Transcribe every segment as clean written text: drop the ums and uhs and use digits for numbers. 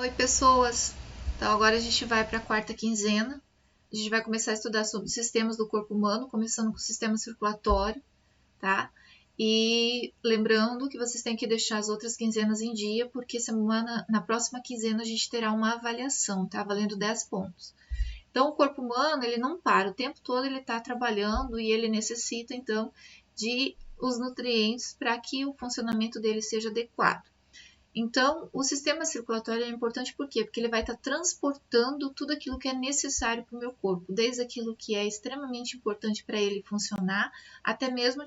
Oi, pessoas! Então, agora a gente vai para a quarta quinzena. A gente vai começar a estudar sobre sistemas do corpo humano, começando com o sistema circulatório, tá? E lembrando que vocês têm que deixar as outras quinzenas em dia, porque na próxima quinzena a gente terá uma avaliação, tá? Valendo 10 pontos. Então, o corpo humano, ele não para, o tempo todo ele está trabalhando e ele necessita, então, de os nutrientes para que o funcionamento dele seja adequado. Então, o sistema circulatório é importante por quê? Porque ele vai estar transportando tudo aquilo que é necessário para o meu corpo, desde aquilo que é extremamente importante para ele funcionar, até mesmo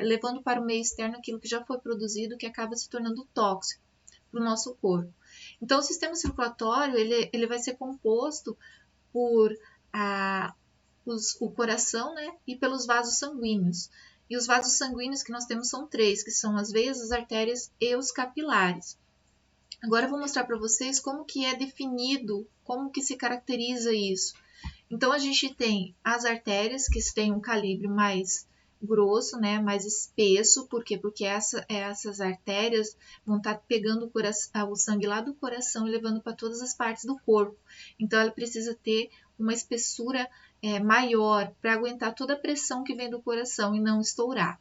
levando para o meio externo aquilo que já foi produzido, que acaba se tornando tóxico para o nosso corpo. Então, o sistema circulatório ele vai ser composto por o coração, né, e pelos vasos sanguíneos. E os vasos sanguíneos que nós temos são 3, que são as veias, as artérias e os capilares. Agora eu vou mostrar para vocês como que é definido, como que se caracteriza isso. Então, a gente tem as artérias, que têm um calibre mais grosso, né, mais espesso. Por quê? Porque essas artérias vão estar pegando o sangue lá do coração e levando para todas as partes do corpo. Então, ela precisa ter uma espessura maior para aguentar toda a pressão que vem do coração e não estourar.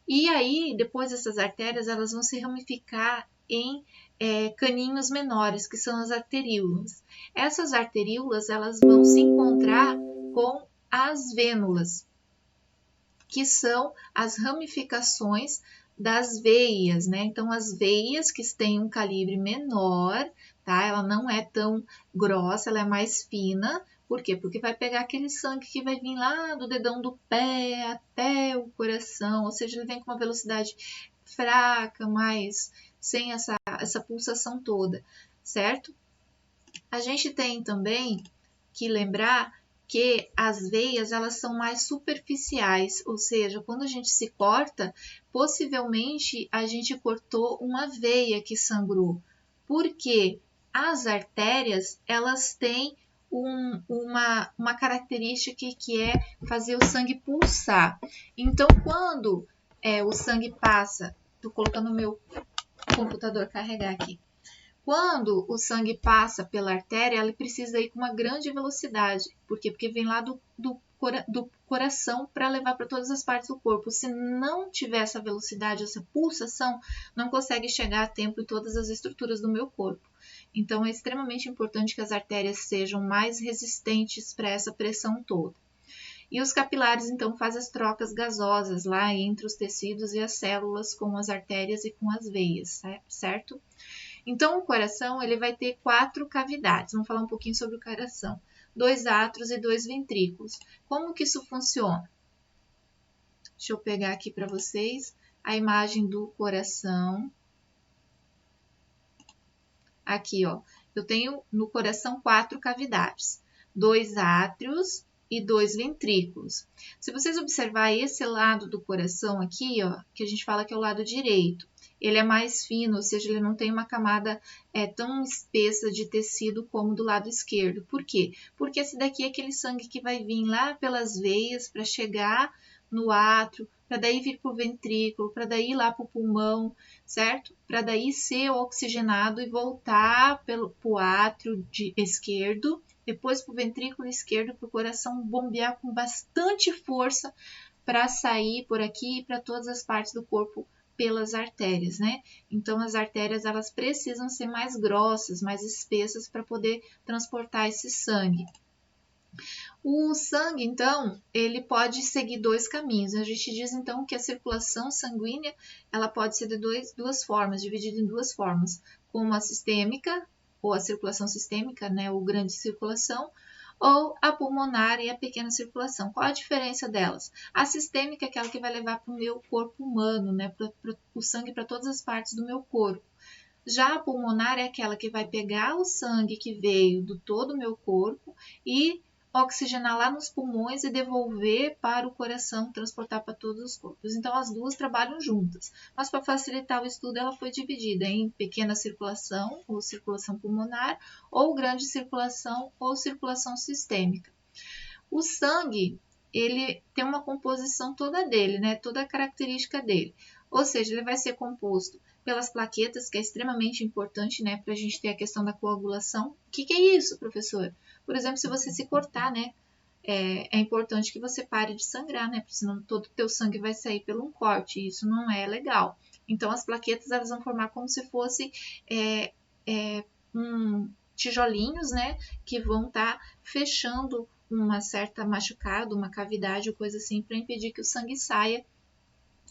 E aí, depois essas artérias, elas vão se ramificar em caninhos menores, que são as arteríolas. Essas arteríolas, elas vão se encontrar com as vênulas, que são as ramificações das veias, né? Então, as veias que têm um calibre menor, tá? Ela não é tão grossa, ela é mais fina. Por quê? Porque vai pegar aquele sangue que vai vir lá do dedão do pé até o coração, ou seja, ele vem com uma velocidade fraca, mas sem essa pulsação toda, certo? A gente tem também que lembrar que as veias, elas são mais superficiais, ou seja, quando a gente se corta, possivelmente a gente cortou uma veia que sangrou, porque as artérias, elas têm uma característica que é fazer o sangue pulsar. Então, quando o sangue passa, estou colocando o meu computador carregar aqui. Quando o sangue passa pela artéria, ele precisa ir com uma grande velocidade. Por quê? Porque vem lá do coração para levar para todas as partes do corpo. Se não tiver essa velocidade, essa pulsação, não consegue chegar a tempo em todas as estruturas do meu corpo. Então, é extremamente importante que as artérias sejam mais resistentes para essa pressão toda. E os capilares, então, fazem as trocas gasosas lá entre os tecidos e as células com as artérias e com as veias, certo? Então, o coração ele vai ter 4 cavidades. Vamos falar um pouquinho sobre o coração. 2 átrios e 2 ventrículos. Como que isso funciona? Deixa eu pegar aqui para vocês a imagem do coração. Aqui, ó. Eu tenho no coração 4 cavidades. 2 átrios e 2 ventrículos. Se vocês observarem esse lado do coração aqui, ó, que a gente fala que é o lado direito, ele é mais fino, ou seja, ele não tem uma camada tão espessa de tecido como do lado esquerdo. Por quê? Porque esse daqui é aquele sangue que vai vir lá pelas veias para chegar no átrio, para daí vir para o ventrículo, para daí ir lá para o pulmão, certo? Para daí ser oxigenado e voltar para o átrio esquerdo, depois para o ventrículo esquerdo, para o coração bombear com bastante força para sair por aqui e para todas as partes do corpo pelas artérias, né? Então, as artérias, elas precisam ser mais grossas, mais espessas para poder transportar esse sangue. O sangue, então, ele pode seguir 2 caminhos. A gente diz, então, que a circulação sanguínea, ela pode ser de duas formas, dividida em 2 formas, como a sistêmica, ou a circulação sistêmica, né, ou grande circulação, ou a pulmonar e a pequena circulação. Qual a diferença delas? A sistêmica é aquela que vai levar para o meu corpo humano, né, o sangue para todas as partes do meu corpo. Já a pulmonar é aquela que vai pegar o sangue que veio do todo o meu corpo e oxigenar lá nos pulmões e devolver para o coração, transportar para todos os corpos. Então, as duas trabalham juntas. Mas, para facilitar o estudo, ela foi dividida em pequena circulação, ou circulação pulmonar, ou grande circulação, ou circulação sistêmica. O sangue, ele tem uma composição toda dele, né? Toda a característica dele. Ou seja, ele vai ser composto pelas plaquetas, que é extremamente importante, né, para a gente ter a questão da coagulação. O que é isso, professor? Por exemplo, se você se cortar, né, é importante que você pare de sangrar, né, porque senão todo o teu sangue vai sair pelo um corte, e isso não é legal. Então, as plaquetas, elas vão formar como se fosse tijolinhos, né, que vão estar fechando uma certa machucado, uma cavidade ou coisa assim, para impedir que o sangue saia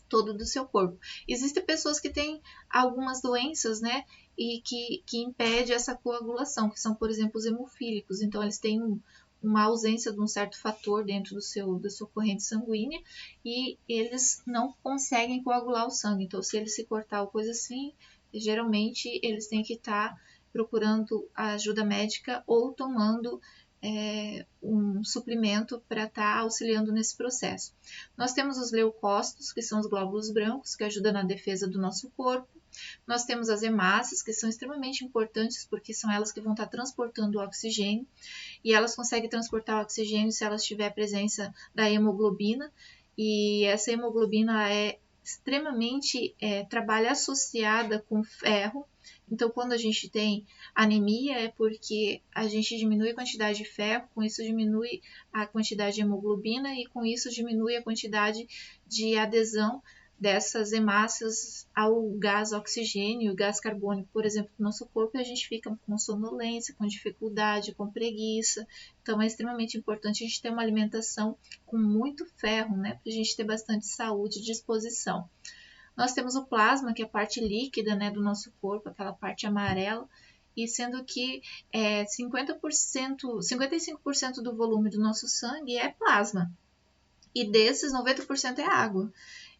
todo do seu corpo. Existem pessoas que têm algumas doenças, né, e que impede essa coagulação, que são, por exemplo, os hemofílicos. Então, eles têm uma ausência de um certo fator dentro da sua corrente sanguínea e eles não conseguem coagular o sangue. Então, se eles se cortar ou coisa assim, geralmente eles têm que estar procurando a ajuda médica ou tomando um suplemento para estar auxiliando nesse processo. Nós temos os leucócitos, que são os glóbulos brancos, que ajudam na defesa do nosso corpo. Nós temos as hemácias, que são extremamente importantes, porque são elas que vão estar transportando o oxigênio, e elas conseguem transportar o oxigênio se elas tiver a presença da hemoglobina, e essa hemoglobina é extremamente trabalha associada com ferro. Então, quando a gente tem anemia, é porque a gente diminui a quantidade de ferro, com isso diminui a quantidade de hemoglobina e com isso diminui a quantidade de adesão dessas hemácias ao gás oxigênio, o gás carbônico, por exemplo, no nosso corpo, e a gente fica com sonolência, com dificuldade, com preguiça. Então, é extremamente importante a gente ter uma alimentação com muito ferro, né, para a gente ter bastante saúde e disposição. Nós temos o plasma, que é a parte líquida, né, do nosso corpo, aquela parte amarela, e sendo que 55% do volume do nosso sangue é plasma, e desses 90% é água.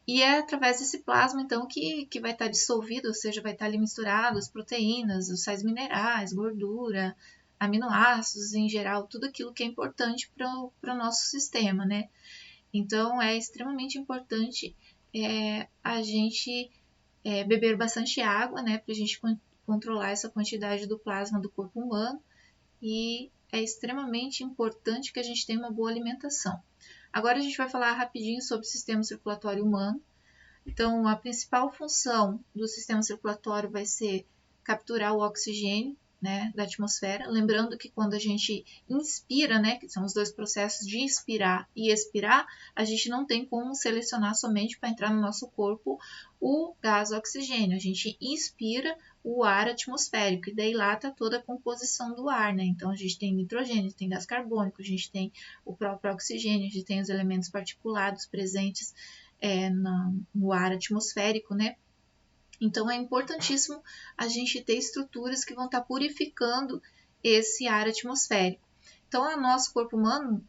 E é através desse plasma, então, que vai estar dissolvido, ou seja, vai estar ali misturado as proteínas, os sais minerais, gordura, aminoácidos em geral, tudo aquilo que é importante para o nosso sistema, né? Então, é extremamente importante a gente beber bastante água, né, para a gente controlar essa quantidade do plasma do corpo humano, e é extremamente importante que a gente tenha uma boa alimentação. Agora a gente vai falar rapidinho sobre o sistema circulatório humano. Então, a principal função do sistema circulatório vai ser capturar o oxigênio, né, da atmosfera. Lembrando que quando a gente inspira, né, que são os dois processos de inspirar e expirar, a gente não tem como selecionar somente para entrar no nosso corpo o gás oxigênio. A gente inspira o ar atmosférico, e daí lá está toda a composição do ar, né? Então, a gente tem nitrogênio, tem gás carbônico, a gente tem o próprio oxigênio, a gente tem os elementos particulados presentes no ar atmosférico, né? Então, é importantíssimo a gente ter estruturas que vão estar purificando esse ar atmosférico. Então, o nosso corpo humano,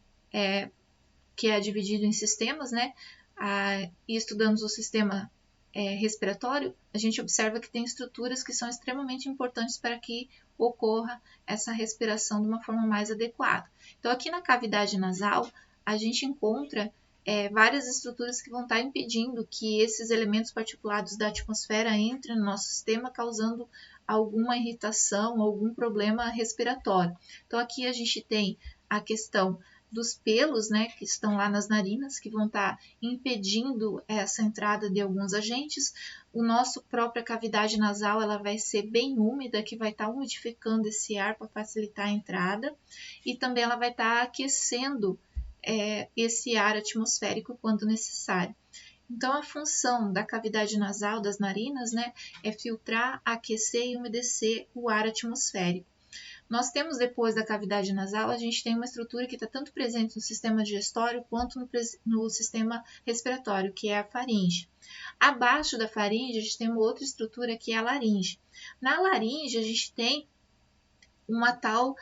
que é dividido em sistemas, né? E estudamos o sistema respiratório, a gente observa que tem estruturas que são extremamente importantes para que ocorra essa respiração de uma forma mais adequada. Então, aqui na cavidade nasal, a gente encontra várias estruturas que vão estar impedindo que esses elementos particulados da atmosfera entrem no nosso sistema, causando alguma irritação, algum problema respiratório. Então, aqui a gente tem a questão dos pelos, né, que estão lá nas narinas, que vão estar impedindo essa entrada de alguns agentes. O nosso própria cavidade nasal, ela vai ser bem úmida, que vai estar umidificando esse ar para facilitar a entrada, e também ela vai estar aquecendo esse ar atmosférico quando necessário. Então, a função da cavidade nasal, das narinas, né, é filtrar, aquecer e umedecer o ar atmosférico. Nós temos, depois da cavidade nasal, a gente tem uma estrutura que está tanto presente no sistema digestório quanto no sistema respiratório, que é a faringe. Abaixo da faringe, a gente tem uma outra estrutura que é a laringe. Na laringe, a gente tem uma tal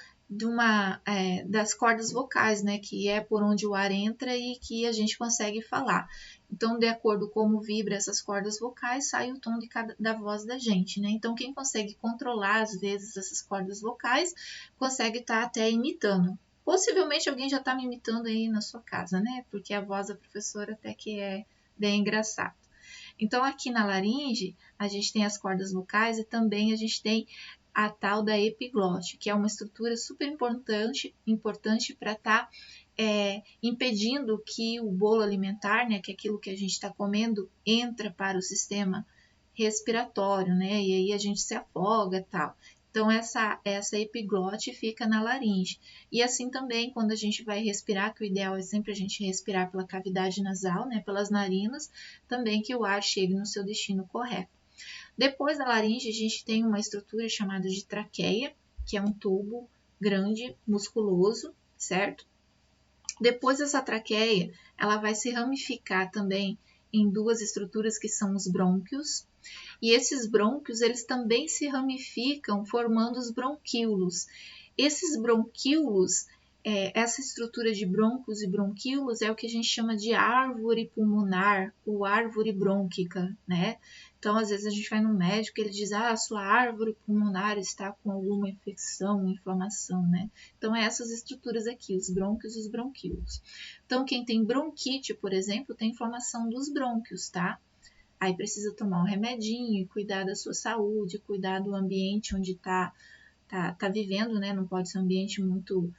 das cordas vocais, né, que é por onde o ar entra e que a gente consegue falar. Então, de acordo com como vibra essas cordas vocais, sai o tom da voz da gente, né? Então, quem consegue controlar, às vezes, essas cordas vocais, consegue estar até imitando. Possivelmente alguém já está me imitando aí na sua casa, né? Porque a voz da professora até que é bem engraçada. Então, aqui na laringe, a gente tem as cordas vocais e também a gente tem a tal da epiglote, que é uma estrutura super importante para estar impedindo que o bolo alimentar, né, que é aquilo que a gente está comendo, entra para o sistema respiratório, né? E aí a gente se afoga, tal. Então, essa epiglote fica na laringe. E assim também, quando a gente vai respirar, que o ideal é sempre a gente respirar pela cavidade nasal, né, pelas narinas, também que o ar chegue no seu destino correto. Depois da laringe, a gente tem uma estrutura chamada de traqueia, que é um tubo grande, musculoso, certo? Depois dessa traqueia, ela vai se ramificar também em duas estruturas que são os brônquios, e esses brônquios, eles também se ramificam formando os bronquíolos. Esses bronquíolos, essa estrutura de brônquios e bronquíolos é o que a gente chama de árvore pulmonar ou árvore brônquica, né? Então, às vezes a gente vai no médico e ele diz, a sua árvore pulmonar está com alguma infecção, inflamação, né? Então, essas estruturas aqui, os brônquios e os bronquíolos. Então, quem tem bronquite, por exemplo, tem inflamação dos brônquios, tá? Aí precisa tomar um remedinho, cuidar da sua saúde, cuidar do ambiente onde tá vivendo, né? Não pode ser um ambiente muito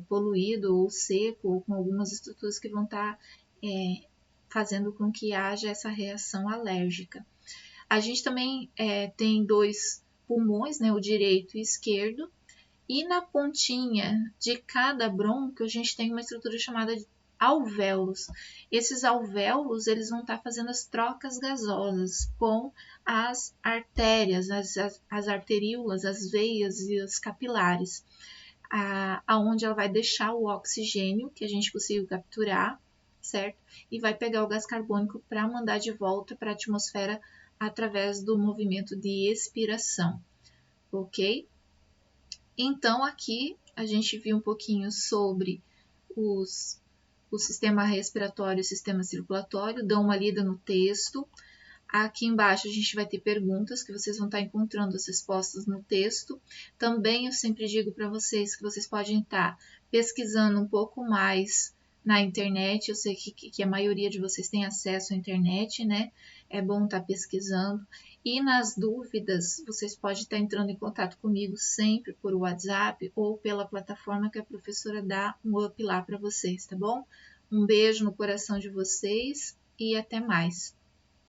poluído ou seco, ou com algumas estruturas que vão estar fazendo com que haja essa reação alérgica. A gente também tem dois pulmões, né? O direito e o esquerdo. E na pontinha de cada brônquio, a gente tem uma estrutura chamada de alvéolos. Esses alvéolos, eles vão estar fazendo as trocas gasosas com as artérias, as arteríolas, as veias e os capilares, aonde ela vai deixar o oxigênio que a gente conseguiu capturar, certo? E vai pegar o gás carbônico para mandar de volta para a atmosfera através do movimento de expiração, ok? Então, aqui a gente viu um pouquinho sobre o sistema respiratório e o sistema circulatório. Dão uma lida no texto. Aqui embaixo a gente vai ter perguntas que vocês vão estar encontrando as respostas no texto. Também eu sempre digo para vocês que vocês podem estar pesquisando um pouco mais na internet. Eu sei que a maioria de vocês tem acesso à internet, né? É bom estar pesquisando. E nas dúvidas, vocês podem estar entrando em contato comigo sempre por WhatsApp ou pela plataforma que a professora dá um up lá para vocês, tá bom? Um beijo no coração de vocês e até mais.